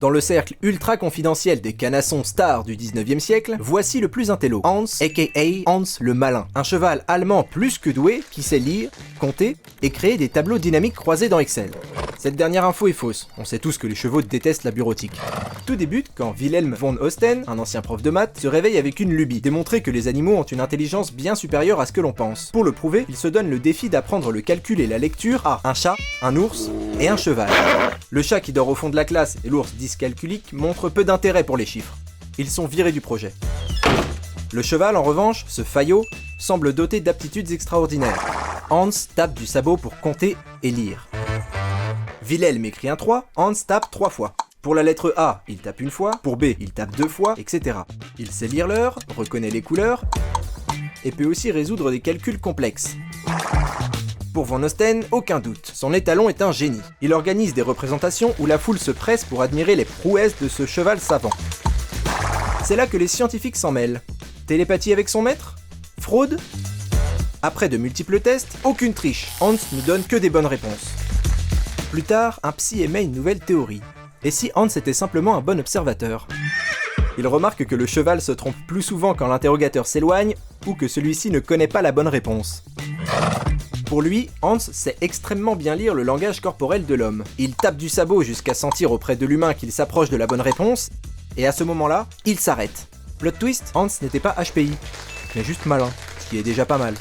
Dans le cercle ultra confidentiel des canassons stars du 19e siècle, voici le plus intello, Hans, aka Hans le Malin. Un cheval allemand plus que doué qui sait lire, compter et créer des tableaux dynamiques croisés dans Excel. Cette dernière info est fausse, on sait tous que les chevaux détestent la bureautique. Tout débute quand Wilhelm von Osten, un ancien prof de maths, se réveille avec une lubie, démontrer que les animaux ont une intelligence bien supérieure à ce que l'on pense. Pour le prouver, il se donne le défi d'apprendre le calcul et la lecture à un chat, un ours et un cheval. Le chat qui dort au fond de la classe et l'ours dyscalculique montrent peu d'intérêt pour les chiffres. Ils sont virés du projet. Le cheval, en revanche, ce faillot, semble doté d'aptitudes extraordinaires. Hans tape du sabot pour compter et lire. Wilhelm écrit un 3, Hans tape 3 fois. Pour la lettre A, il tape une fois, pour B, il tape 2 fois, etc. Il sait lire l'heure, reconnaît les couleurs, et peut aussi résoudre des calculs complexes. Pour Von Osten, aucun doute, son étalon est un génie. Il organise des représentations où la foule se presse pour admirer les prouesses de ce cheval savant. C'est là que les scientifiques s'en mêlent. Télépathie avec son maître ? Fraude ? Après de multiples tests, aucune triche, Hans ne donne que des bonnes réponses. Plus tard, un psy émet une nouvelle théorie. Et si Hans était simplement un bon observateur ? Il remarque que le cheval se trompe plus souvent quand l'interrogateur s'éloigne ou que celui-ci ne connaît pas la bonne réponse. Pour lui, Hans sait extrêmement bien lire le langage corporel de l'homme. Il tape du sabot jusqu'à sentir auprès de l'humain qu'il s'approche de la bonne réponse, et à ce moment-là, il s'arrête. Plot twist, Hans n'était pas HPI, mais juste malin, ce qui est déjà pas mal.